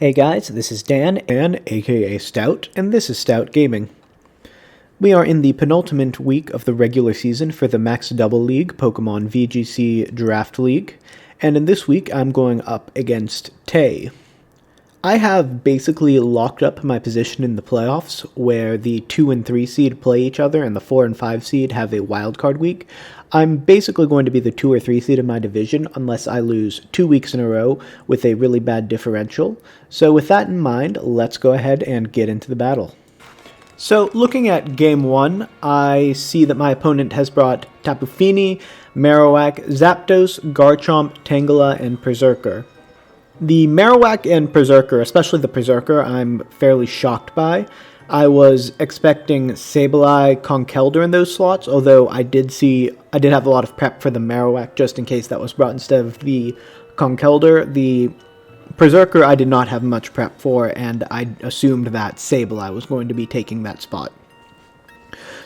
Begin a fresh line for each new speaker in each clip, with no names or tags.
Hey guys, this is Dan, aka Stout, and this is Stout Gaming. We are in the penultimate week of the regular season for the Max Double League Pokemon VGC Draft League, and in this week I'm going up against Tay. I have basically locked up my position in the playoffs, where the 2 and 3 seed play each other and the 4 and 5 seed have a wildcard week. I'm basically going to be the 2 or 3 seed in my division unless I lose 2 weeks in a row with a really bad differential. So with that in mind, let's go ahead and get into the battle. So looking at game 1, I see that my opponent has brought Tapu Fini, Marowak, Zapdos, Garchomp, Tangela, and Berserker. The Marowak and Berserker, especially the Berserker, I'm fairly shocked by. I was expecting Sableye, Conkeldurr in those slots, although I did have a lot of prep for the Marowak just in case that was brought instead of the Conkeldurr. The Berserker I did not have much prep for, and I assumed that Sableye was going to be taking that spot.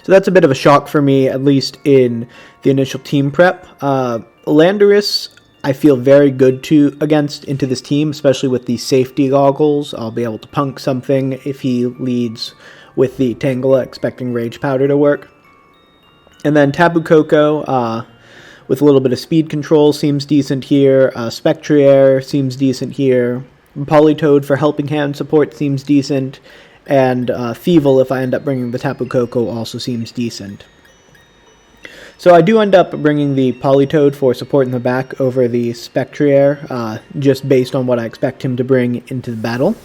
So that's a bit of a shock for me, at least in the initial team prep. Landorus I feel very good into this team, especially with the safety goggles. I'll be able to punk something if he leads with the Tangela, expecting Rage Powder to work. And then Tapu Koko, with a little bit of speed control, seems decent here. Spectrier seems decent here. Politoed for helping hand support seems decent. And Thievul, if I end up bringing the Tapu Koko, also seems decent. So I do end up bringing the Politoed for support in the back over the Spectrier, just based on what I expect him to bring into the battle.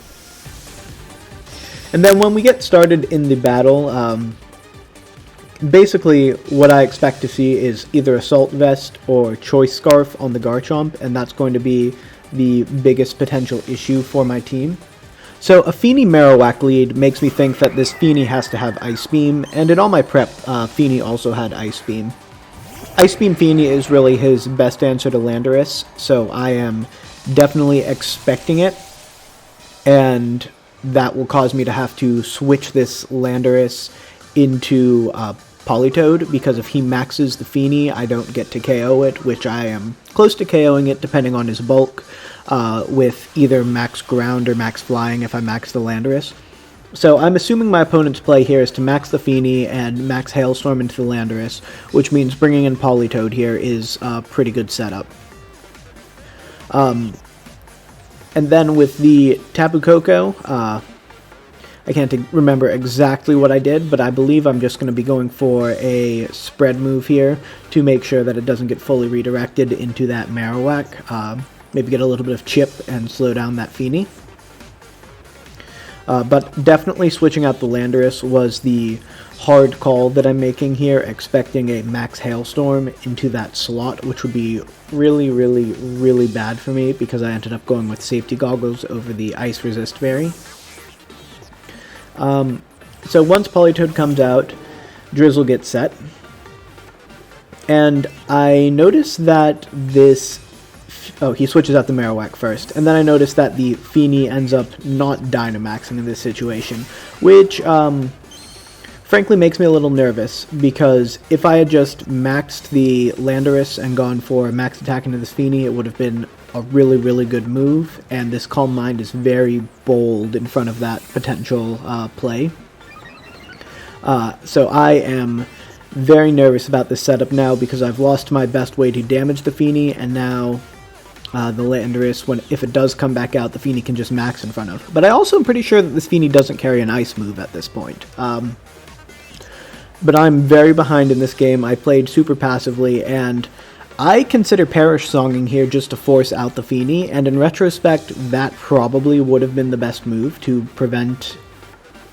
And then when we get started in the battle, basically what I expect to see is either Assault Vest or Choice Scarf on the Garchomp, and that's going to be the biggest potential issue for my team. So a Fini Marowak lead makes me think that this Fini has to have Ice Beam, and in all my prep, Fini also had Ice Beam. Ice Beam Fini is really his best answer to Landorus, so I am definitely expecting it, and that will cause me to have to switch this Landorus into Politoed, because if he maxes the Fini, I don't get to KO it, which I am close to KOing it depending on his bulk, with either max ground or max flying if I max the Landorus. So I'm assuming my opponent's play here is to max the Fini and max Hailstorm into the Landorus, which means bringing in Politoed here is a pretty good setup. And then with the Tapu Koko, I can't remember exactly what I did, but I believe I'm just going to be going for a spread move here to make sure that it doesn't get fully redirected into that Marowak. Maybe get a little bit of chip and slow down that Fini. But definitely switching out the Landorus was the hard call that I'm making here, expecting a max Hailstorm into that slot, which would be really, really, really bad for me because I ended up going with safety goggles over the Ice Resist Berry. So once Politoed comes out, Drizzle gets set, and I notice that he switches out the Marowak first, and then I noticed that the Fini ends up not Dynamaxing in this situation, which frankly makes me a little nervous, because if I had just maxed the Landorus and gone for max attack into this Fini, it would have been a really, really good move, and this Calm Mind is very bold in front of that potential play. So I am very nervous about this setup now, because I've lost my best way to damage the Fini, and now the Landorus, if it does come back out, the Fini can just max in front of. But I also am pretty sure that this Fini doesn't carry an Ice move at this point. But I'm very behind in this game. I played super passively, and I consider Perish Songing here just to force out the Fini, and in retrospect, that probably would have been the best move to prevent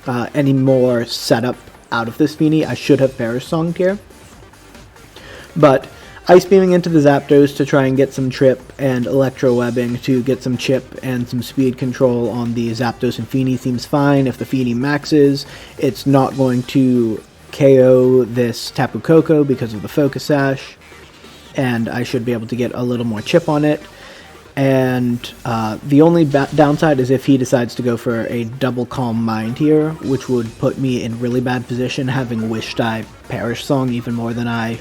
any more setup out of this Fini. I should have Perish Songed here. But Ice Beaming into the Zapdos to try and get some trip, and Electro Webbing to get some chip and some speed control on the Zapdos and Fini seems fine. If the Fini maxes, it's not going to KO this Tapu Koko because of the Focus Sash, and I should be able to get a little more chip on it. And the only downside is if he decides to go for a double Calm Mind here, which would put me in really bad position, having wished I Perish Song even more than I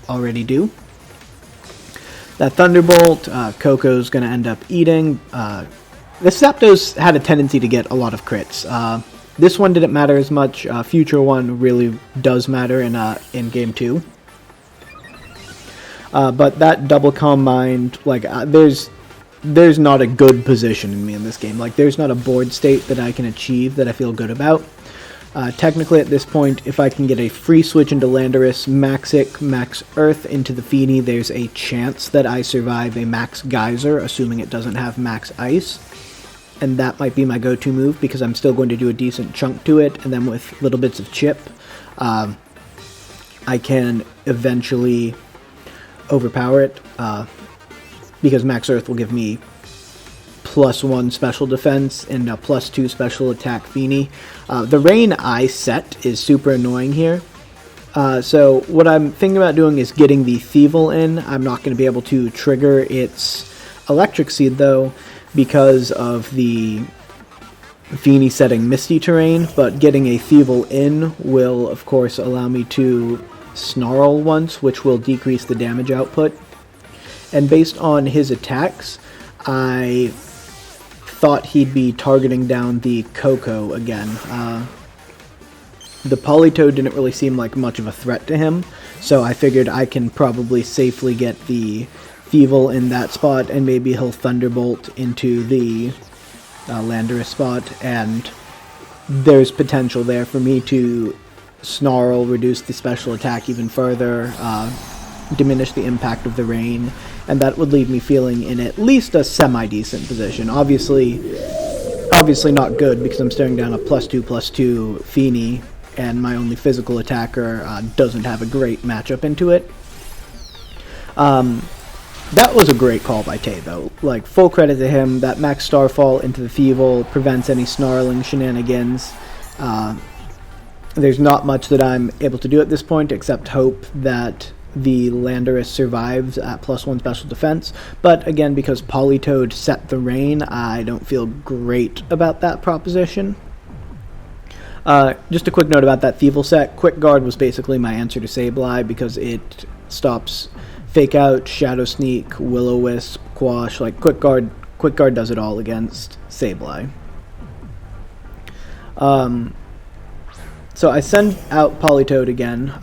already do. That Thunderbolt, Coco's going to end up eating. This Zapdos had a tendency to get a lot of crits. This one didn't matter as much. Future one really does matter in Game 2. But that double calm mind, like, there's not a good position in me in this game. Like, there's not a board state that I can achieve that I feel good about. Technically, at this point, if I can get a free switch into Landorus, Maxic, Max Earth into the Feeny, there's a chance that I survive a Max Geyser, assuming it doesn't have Max Ice. And that might be my go-to move, because I'm still going to do a decent chunk to it, and then with little bits of chip, I can eventually overpower it, because Max Earth will give me +1 special defense and a +2 special attack Feeny. The Rain I set is super annoying here. So what I'm thinking about doing is getting the Thievul in. I'm not going to be able to trigger its Electric Seed though, because of the Feeny setting Misty Terrain, but getting a Thievul in will of course allow me to Snarl once, which will decrease the damage output. And based on his attacks, I thought he'd be targeting down the Coco again. The Politoed didn't really seem like much of a threat to him, so I figured I can probably safely get the Thievul in that spot, and maybe he'll Thunderbolt into the Landorus spot, and there's potential there for me to Snarl, reduce the special attack even further, diminish the impact of the rain, and that would leave me feeling in at least a semi-decent position. Obviously not good, because I'm staring down a +2/+2 Feeny, and my only physical attacker doesn't have a great matchup into it. That was a great call by Tay, though. Like, full credit to him. That Max Starfall into the Thievul prevents any snarling shenanigans. There's not much that I'm able to do at this point, except hope that the Landorus survives at +1 special defense. But again, because Politoed set the rain, I don't feel great about that proposition. Just a quick note about that Thievul set. Quick Guard was basically my answer to Sableye, because it stops Fake Out, Shadow Sneak, Will-O-Wisp, Quash. Like, Quick Guard does it all against Sableye. So I send out Politoed again.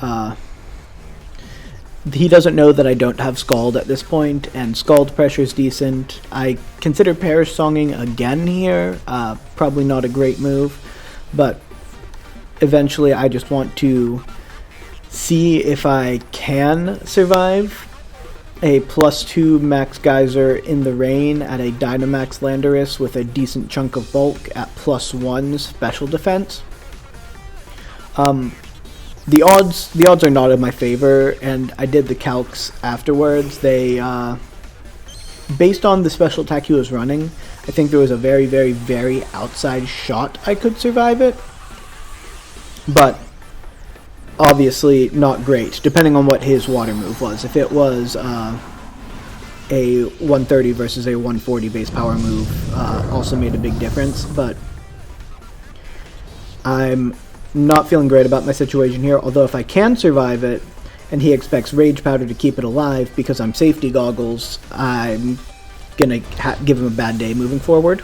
He doesn't know that I don't have Scald at this point, and Scald pressure is decent. I consider Perish Songing again here. Probably not a great move, but eventually I just want to see if I can survive a +2 Max Geyser in the rain at a Dynamax Landorus with a decent chunk of bulk at +1 special defense. The odds are not in my favor, and I did the calcs afterwards. They, based on the special attack he was running, I think there was a very, very, very outside shot I could survive it. But obviously not great, depending on what his water move was. If it was a 130 versus a 140 base power move, also made a big difference. But I'm not feeling great about my situation here, although if I can survive it, and he expects Rage Powder to keep it alive because I'm Safety Goggles, I'm gonna give him a bad day moving forward.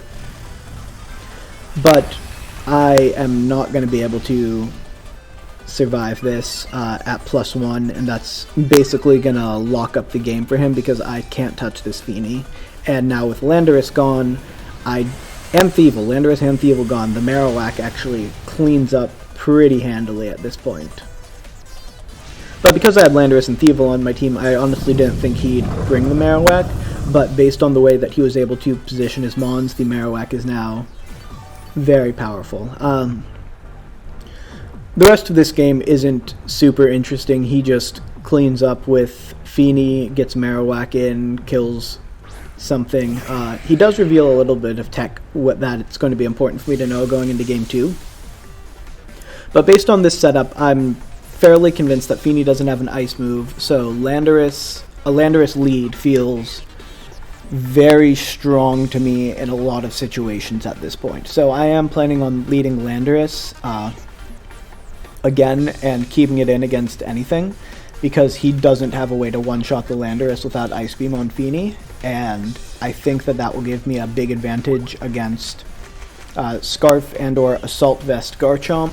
But I am not going to be able to survive this at +1, and that's basically going to lock up the game for him, because I can't touch this Feeny. And now with Landorus gone, and Thievul, Landorus and Thievul gone, the Marowak actually cleans up pretty handily at this point. But because I had Landorus and Thievul on my team, I honestly didn't think he'd bring the Marowak, but based on the way that he was able to position his Mons, the Marowak is now very powerful. The rest of this game isn't super interesting. He just cleans up with Feeny, gets Marowak in, kills something. He does reveal a little bit of tech that it's going to be important for me to know going into Game 2. But based on this setup, I'm fairly convinced that Feeny doesn't have an ice move, so a Landorus lead feels very strong to me in a lot of situations at this point. So I am planning on leading Landorus again and keeping it in against anything. because he doesn't have a way to one-shot the Landorus without Ice Beam on Feeny, and I think that will give me a big advantage against Scarf and or Assault Vest Garchomp.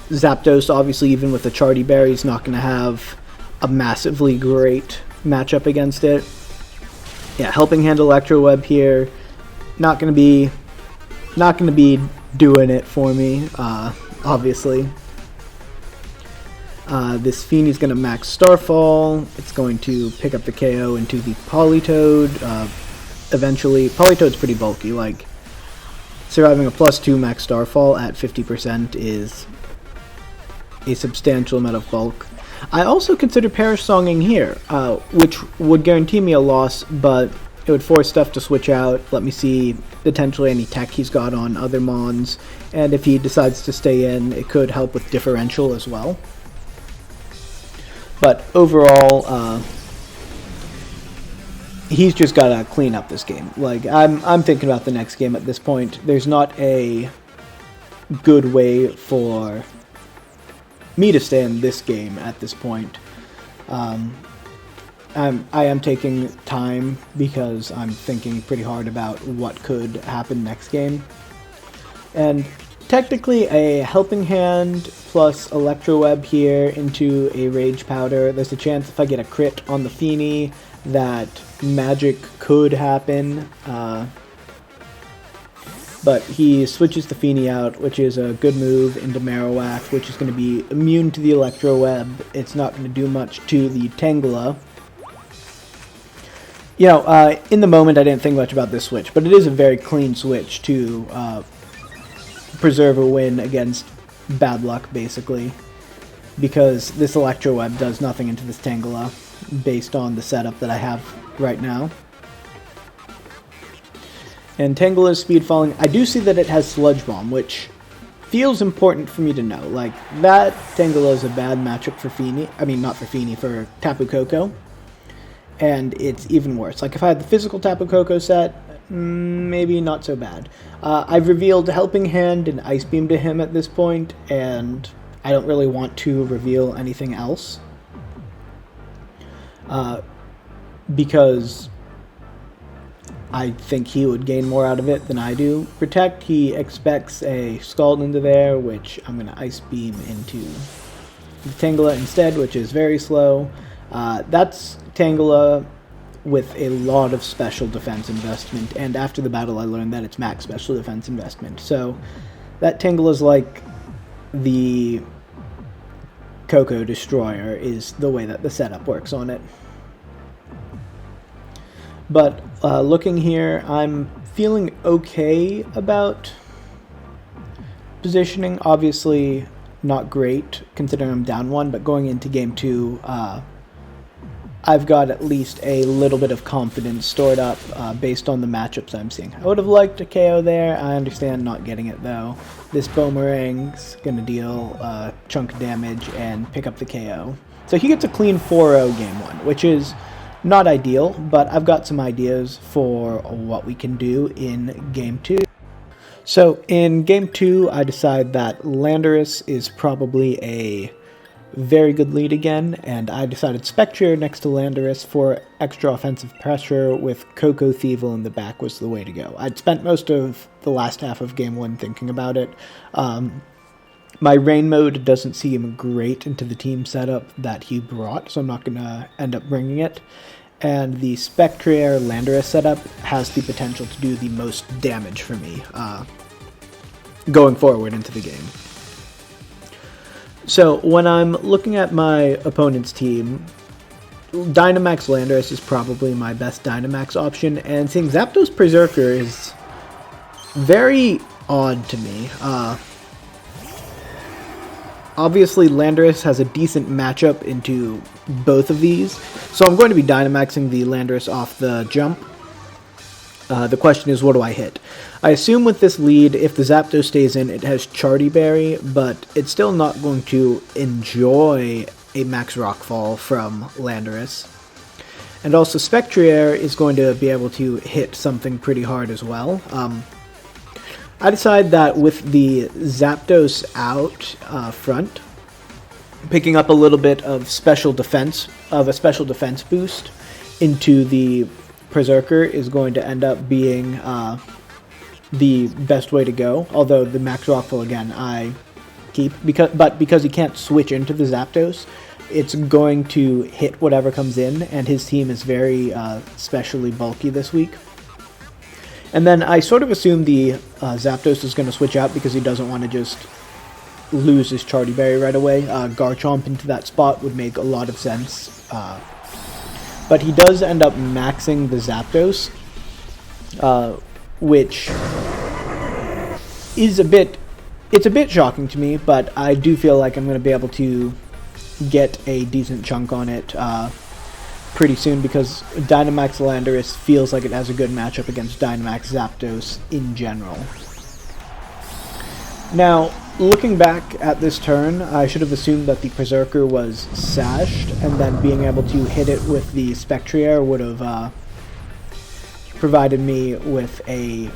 Zapdos, obviously, even with the Charty Berry, is not going to have a massively great matchup against it. Yeah, Helping Hand Electro Web here, not going to be doing it for me, obviously. This Feeny's going to max Starfall. It's going to pick up the KO into the Politoed. Eventually, Politoed's pretty bulky. Like, surviving a +2 max Starfall at 50% is a substantial amount of bulk. I also consider Perish Songing here, which would guarantee me a loss, but it would force stuff to switch out, let me see potentially any tech he's got on other Mons, and if he decides to stay in, it could help with differential as well. But overall, he's just got to clean up this game. Like, I'm thinking about the next game at this point. There's not a good way for me to stay in this game at this point. I am taking time because I'm thinking pretty hard about what could happen next game. And technically a Helping Hand plus Electro Web here into a Rage Powder. There's a chance if I get a crit on the Feeny that magic could happen. But he switches the Feeny out, which is a good move, into Marowak, which is going to be immune to the Electro Web. It's not going to do much to the Tangela. You know, in the moment I didn't think much about this switch, but it is a very clean switch to preserve a win against bad luck, basically. Because this Electro Web does nothing into this Tangela, based on the setup that I have right now. And Tangela's speed falling, I do see that it has Sludge Bomb, which feels important for me to know. Like, that Tangela is a bad matchup for Feeny. I mean, not for Feeny, for Tapu Koko. And it's even worse. Like, if I had the physical Tapu Koko set, maybe not so bad. I've revealed Helping Hand and Ice Beam to him at this point, and I don't really want to reveal anything else. Because I think he would gain more out of it than I do. Protect, he expects a Scald into there, which I'm going to Ice Beam into the Tangela instead, which is very slow. That's Tangela with a lot of special defense investment, and after the battle I learned that it's max special defense investment. So that Tangela's like the Koko Destroyer is the way that the setup works on it. But looking here, I'm feeling okay about positioning. Obviously not great considering I'm down 1, but going into game 2, I've got at least a little bit of confidence stored up based on the matchups I'm seeing. I would have liked a KO there. I understand not getting it though. This Boomerang's going to deal a chunk of damage and pick up the KO. So he gets a clean 4-0 game 1, which is not ideal, but I've got some ideas for what we can do in game 2. So in game 2, I decide that Landorus is probably a very good lead again, and I decided Spectre next to Landorus for extra offensive pressure with Koko Thievul in the back was the way to go. I'd spent most of the last half of game 1 thinking about it. My rain mode doesn't seem great into the team setup that he brought, so I'm not going to end up bringing it. And the Spectre Landorus setup has the potential to do the most damage for me going forward into the game. So when I'm looking at my opponent's team, Dynamax Landorus is probably my best Dynamax option, and seeing Zapdos Berserker is very odd to me. Obviously, Landorus has a decent matchup into both of these, so I'm going to be Dynamaxing the Landorus off the jump. The question is, what do I hit? I assume with this lead, if the Zapdos stays in, it has Charty Berry, but it's still not going to enjoy a Max Rockfall from Landorus. And also, Spectre is going to be able to hit something pretty hard as well. I decide that with the Zapdos out front, picking up a little bit of a special defense boost into the Berserker is going to end up being the best way to go. Although the Max Rockfall again I keep because he can't switch into the Zapdos, it's going to hit whatever comes in, and his team is very specially bulky this week. And then I sort of assume the Zapdos is going to switch out because he doesn't want to just lose his Charty Berry right away. Garchomp into that spot would make a lot of sense. But he does end up maxing the Zapdos, which is a bit shocking to me, but I do feel like I'm going to be able to get a decent chunk on it pretty soon, because Dynamax Landorus feels like it has a good matchup against Dynamax Zapdos in general. Now, looking back at this turn, I should have assumed that the Berserker was sashed, and then being able to hit it with the Spectrier would have provided me with a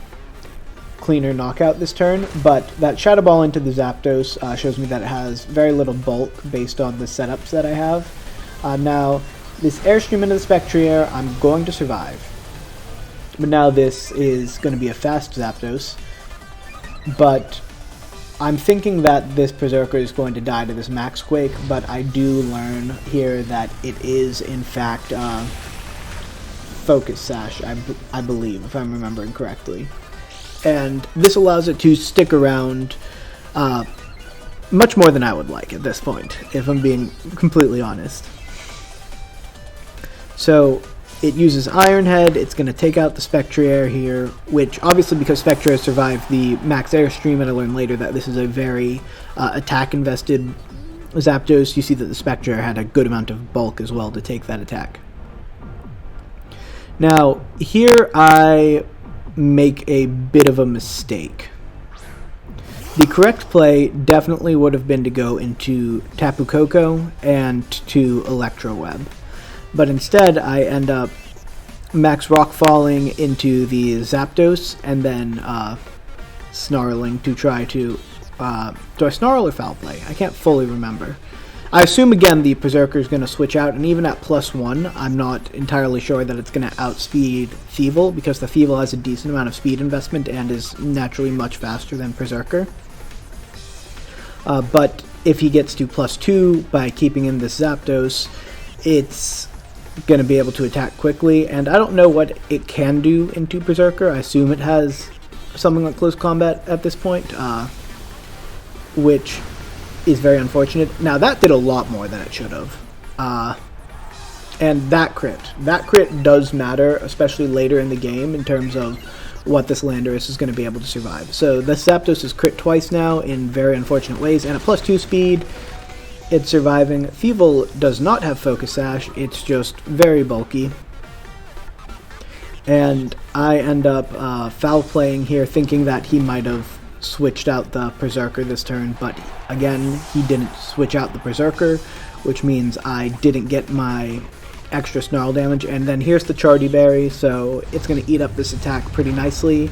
cleaner knockout this turn, but that Shadow Ball into the Zapdos shows me that it has very little bulk based on the setups that I have. Now, this Airstream into the Spectrier, I'm going to survive. But now this is going to be a fast Zapdos, but I'm thinking that this Berserker is going to die to this Max Quake, but I do learn here that it is, in fact, Focus Sash, I believe, if I'm remembering correctly. And this allows it to stick around much more than I would like at this point, if I'm being completely honest. So it uses Iron Head, it's going to take out the Spectrier here, which obviously because Spectrier survived the Max Airstream, and I learned later that this is a very attack-invested Zapdos, you see that the Spectrier had a good amount of bulk as well to take that attack. Now, here I make a bit of a mistake. The correct play definitely would have been to go into Tapu Koko and to Electro Web. But instead, I end up Max Rock falling into the Zapdos and then snarling to try to... do I snarl or foul play? I can't fully remember. I assume, again, the Berserker is going to switch out, and even at +1, I'm not entirely sure that it's going to outspeed Thievul, because the Thievul has a decent amount of speed investment and is naturally much faster than Berserker. But if he gets to +2 by keeping in this Zapdos, it's going to be able to attack quickly, and I don't know what it can do into Berserker. I assume it has something like close combat at this point, which is very unfortunate. Now, that did a lot more than it should have. And that crit does matter, especially later in the game, in terms of what this Landorus is going to be able to survive. So the Zapdos is crit twice now in very unfortunate ways, and at +2 speed, it's surviving. Thievul does not have Focus Sash, it's just very bulky. And I end up foul playing here, thinking that he might have switched out the Berserker this turn, but again, he didn't switch out the Berserker, which means I didn't get my extra snarl damage. And then here's the Charty Berry, so it's going to eat up this attack pretty nicely,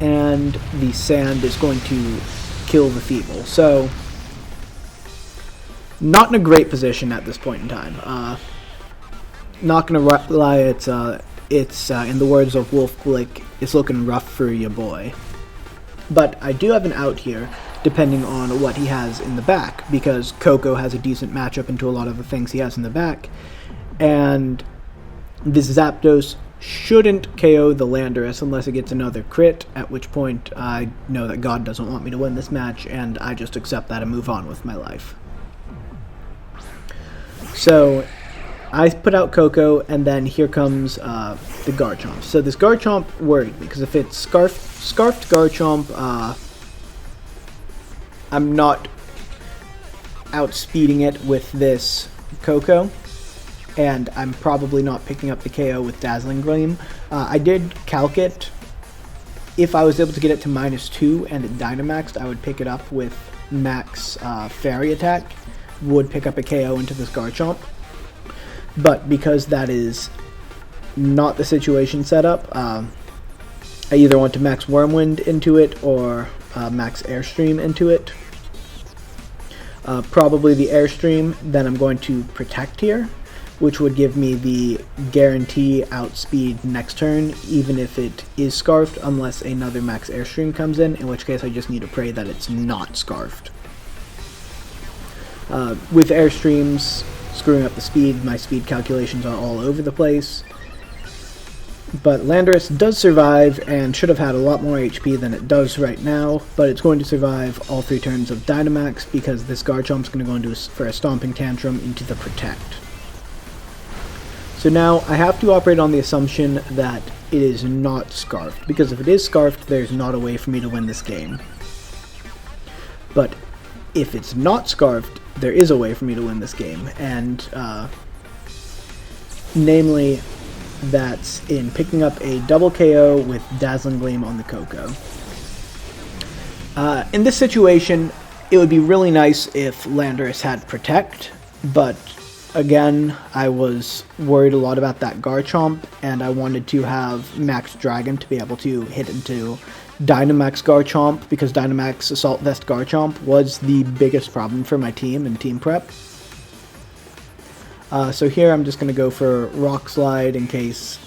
and the Sand is going to kill the Thievul. So, not in a great position at this point in time. Not gonna lie, it's in the words of Wolf Glick, it's looking rough for ya boy. But I do have an out here, depending on what he has in the back, because Koko has a decent matchup into a lot of the things he has in the back, and this Zapdos shouldn't KO the Landorus unless it gets another crit, at which point I know that God doesn't want me to win this match, and I just accept that and move on with my life. So I put out Koko, and then here comes the Garchomp. So this Garchomp worried me, because if it's Scarfed Garchomp, I'm not outspeeding it with this Koko, and I'm probably not picking up the KO with Dazzling Gleam. I did calc it. If I was able to get it to -2 and it Dynamaxed, I would pick it up with Max Fairy Attack, would pick up a KO into this Garchomp. But because that is not the situation set up, I either want to Max Wormwind into it or Max Airstream into it. probably the Airstream. Then I'm going to Protect here, which would give me the guarantee outspeed next turn, even if it is Scarfed, unless another max Airstream comes in which case I just need to pray that it's not Scarfed. With Airstreams screwing up the speed, my speed calculations are all over the place. But Landorus does survive and should have had a lot more HP than it does right now, but it's going to survive all 3 turns of Dynamax because this Garchomp's going to go for a Stomping Tantrum into the Protect. So now I have to operate on the assumption that it is not Scarfed, because if it is Scarfed, there's not a way for me to win this game. But if it's not Scarfed, there is a way for me to win this game, and namely, that's in picking up a double KO with Dazzling Gleam on the Koko. In this situation, it would be really nice if Landorus had Protect, but again, I was worried a lot about that Garchomp, and I wanted to have Max Dragon to be able to hit into Dynamax Garchomp, because Dynamax Assault Vest Garchomp was the biggest problem for my team in team prep. So here I'm just going to go for Rock Slide in case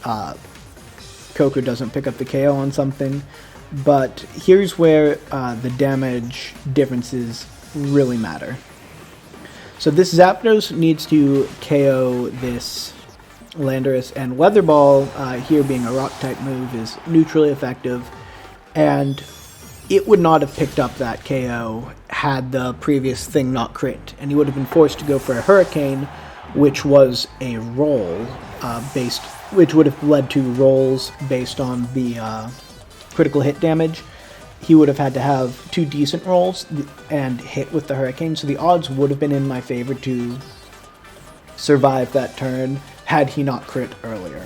Koko doesn't pick up the KO on something. But here's where the damage differences really matter. So this Zapdos needs to KO this Landorus, and Weather Ball, here being a Rock-type move, is neutrally effective, and it would not have picked up that KO had the previous thing not crit, and he would have been forced to go for a Hurricane, which was a roll, which would have led to rolls based on the critical hit damage. He would have had to have 2 decent rolls and hit with the Hurricane, so the odds would have been in my favor to survive that turn had he not crit earlier.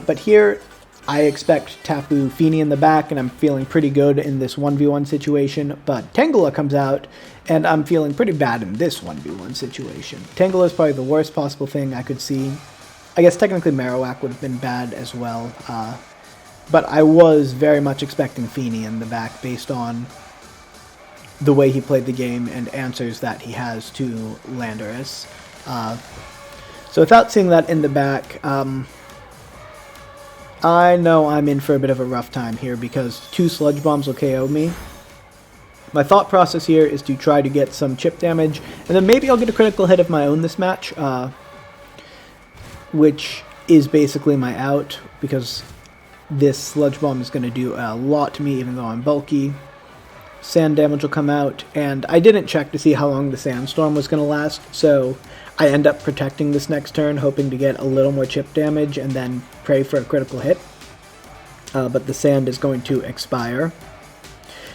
But here, I expect Tapu Fini in the back, and I'm feeling pretty good in this 1v1 situation, but Tangela comes out, and I'm feeling pretty bad in this 1v1 situation. Tangela is probably the worst possible thing I could see. I guess technically Marowak would have been bad as well, but I was very much expecting Fini in the back based on the way he played the game and answers that he has to Landorus. So without seeing that in the back, I know I'm in for a bit of a rough time here because 2 Sludge Bombs will KO me. My thought process here is to try to get some chip damage, and then maybe I'll get a critical hit of my own this match, which is basically my out, because this Sludge Bomb is going to do a lot to me even though I'm bulky. Sand damage will come out, and I didn't check to see how long the Sandstorm was going to last, so I end up protecting this next turn, hoping to get a little more chip damage and then pray for a critical hit. But the Sand is going to expire.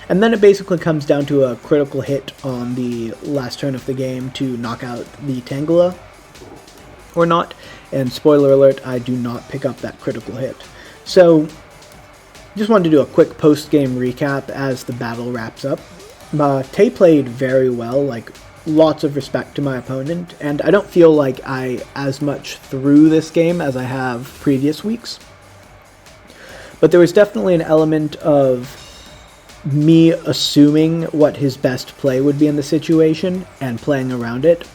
And then it basically comes down to a critical hit on the last turn of the game to knock out the Tangela, or not. And spoiler alert, I do not pick up that critical hit. So, just wanted to do a quick post-game recap as the battle wraps up. Tay played very well, like, lots of respect to my opponent, and I don't feel like I as much threw this game as I have previous weeks. But there was definitely an element of me assuming what his best play would be in the situation and playing around it,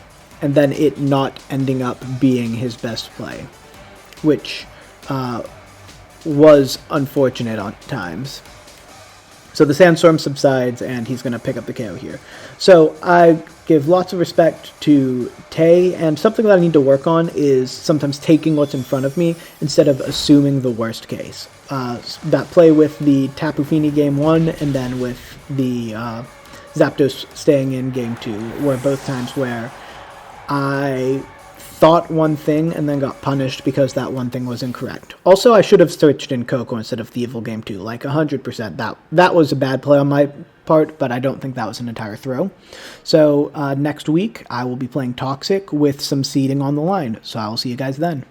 and then it not ending up being his best play, which was unfortunate at times. So the Sandstorm subsides, and he's going to pick up the KO here. So I give lots of respect to Tay, and something that I need to work on is sometimes taking what's in front of me instead of assuming the worst case. That play with the Tapu Fini game 1, and then with the Zapdos staying in game 2 were both times where I thought one thing and then got punished because that one thing was incorrect. Also, I should have switched in Koko instead of Thievul game 2, like 100%. That was a bad play on my part, but I don't think that was an entire throw. So next week, I will be playing Toxic with some seeding on the line, so I will see you guys then.